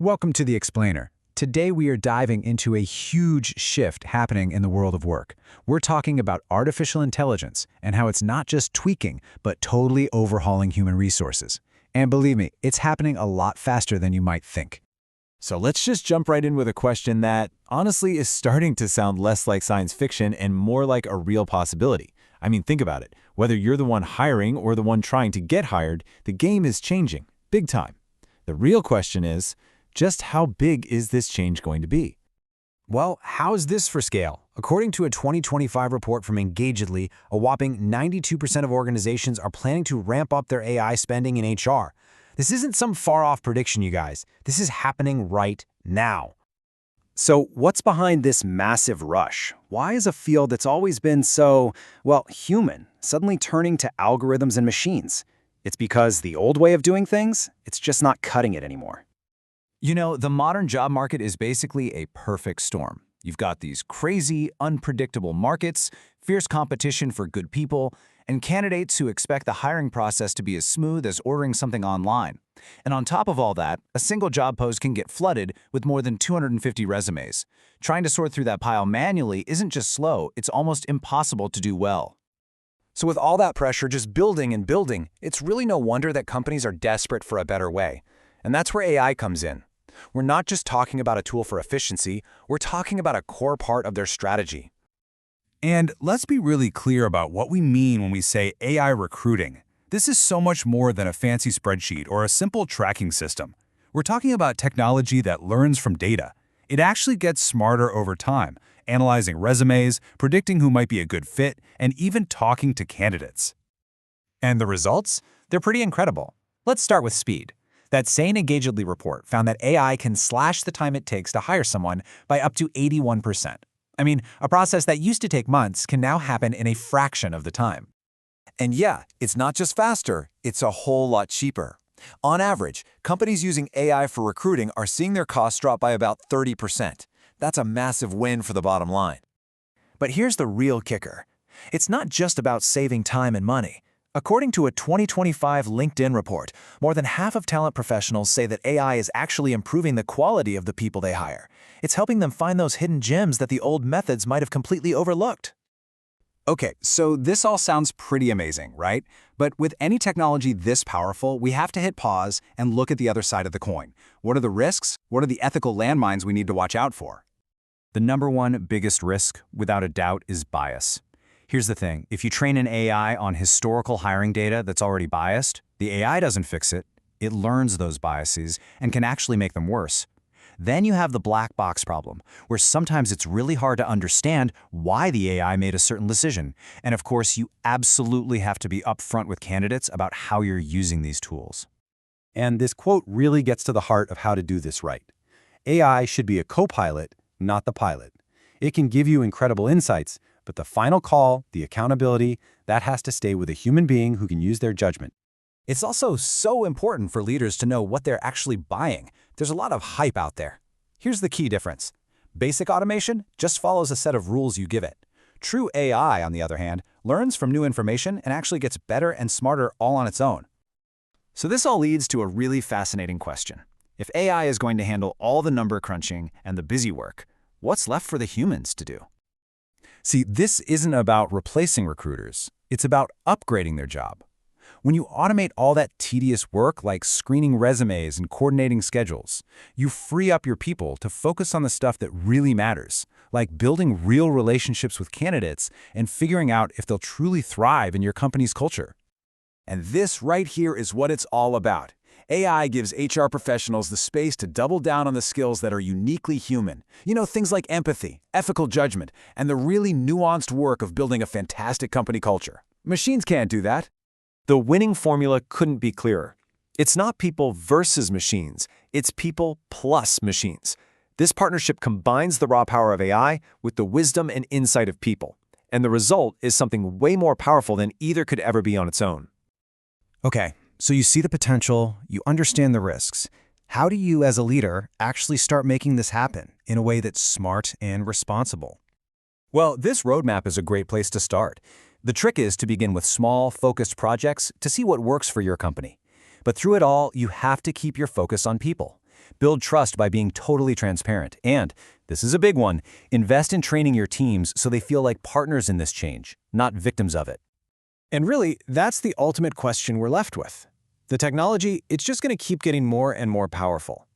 Welcome to The Explainer. Today we are diving into a huge shift happening in the world of work. We're talking about artificial intelligence and how it's not just tweaking, but totally overhauling human resources. And believe me, it's happening a lot faster than you might think. So let's just jump right in with a question that, honestly, is starting to sound less like science fiction and more like a real possibility. I mean, think about it. Whether you're the one hiring or the one trying to get hired, the game is changing, big time. The real question is, just how big is this change going to be? Well, how's this for scale? According to a 2025 report from Engagedly, a whopping 92% of organizations are planning to ramp up their AI spending in HR. This isn't some far-off prediction, you guys. This is happening right now. So what's behind this massive rush? Why is a field that's always been so, human, suddenly turning to algorithms and machines? It's because the old way of doing things, it's just not cutting it anymore. You know, the modern job market is basically a perfect storm. You've got these crazy, unpredictable markets, fierce competition for good people, and candidates who expect the hiring process to be as smooth as ordering something online. And on top of all that, a single job post can get flooded with more than 250 resumes. Trying to sort through that pile manually isn't just slow, it's almost impossible to do well. So with all that pressure just building and building, it's really no wonder that companies are desperate for a better way. And that's where AI comes in. We're not just talking about a tool for efficiency, we're talking about a core part of their strategy. And let's be really clear about what we mean when we say AI recruiting. This is so much more than a fancy spreadsheet or a simple tracking system. We're talking about technology that learns from data. It actually gets smarter over time, analyzing resumes, predicting who might be a good fit, and even talking to candidates. And the results? They're pretty incredible. Let's start with speed. That same Engagedly report found that AI can slash the time it takes to hire someone by up to 81%. I mean, a process that used to take months can now happen in a fraction of the time. And yeah, it's not just faster, it's a whole lot cheaper. On average, companies using AI for recruiting are seeing their costs drop by about 30%. That's a massive win for the bottom line. But here's the real kicker. It's not just about saving time and money. According to a 2025 LinkedIn report, more than half of talent professionals say that AI is actually improving the quality of the people they hire. It's helping them find those hidden gems that the old methods might have completely overlooked. Okay, so this all sounds pretty amazing, right? But with any technology this powerful, we have to hit pause and look at the other side of the coin. What are the risks? What are the ethical landmines we need to watch out for? The number one biggest risk, without a doubt, is bias. Here's the thing, if you train an AI on historical hiring data that's already biased, the AI doesn't fix it. It learns those biases and can actually make them worse. Then you have the black box problem, where sometimes it's really hard to understand why the AI made a certain decision. And of course, you absolutely have to be upfront with candidates about how you're using these tools. And this quote really gets to the heart of how to do this right. AI should be a co-pilot, not the pilot. It can give you incredible insights, but the final call, the accountability, that has to stay with a human being who can use their judgment. It's also so important for leaders to know what they're actually buying. There's a lot of hype out there. Here's the key difference. Basic automation just follows a set of rules you give it. True AI, on the other hand, learns from new information and actually gets better and smarter all on its own. So this all leads to a really fascinating question. If AI is going to handle all the number crunching and the busy work, what's left for the humans to do? See, this isn't about replacing recruiters. It's about upgrading their job. When you automate all that tedious work like screening resumes and coordinating schedules, you free up your people to focus on the stuff that really matters, like building real relationships with candidates and figuring out if they'll truly thrive in your company's culture. And this right here is what it's all about. AI gives HR professionals the space to double down on the skills that are uniquely human. You know, things like empathy, ethical judgment, and the really nuanced work of building a fantastic company culture. Machines can't do that. The winning formula couldn't be clearer. It's not people versus machines, it's people plus machines. This partnership combines the raw power of AI with the wisdom and insight of people. And the result is something way more powerful than either could ever be on its own. Okay, so you see the potential, you understand the risks. How do you, as a leader, actually start making this happen in a way that's smart and responsible? Well, this roadmap is a great place to start. The trick is to begin with small, focused projects to see what works for your company. But through it all, you have to keep your focus on people. Build trust by being totally transparent. And, this is a big one, invest in training your teams so they feel like partners in this change, not victims of it. And really, that's the ultimate question we're left with. The technology, it's just going to keep getting more and more powerful.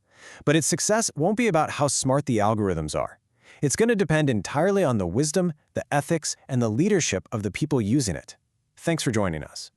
But its success won't be about how smart the algorithms are. It's going to depend entirely on the wisdom, the ethics, and the leadership of the people using it. Thanks for joining us.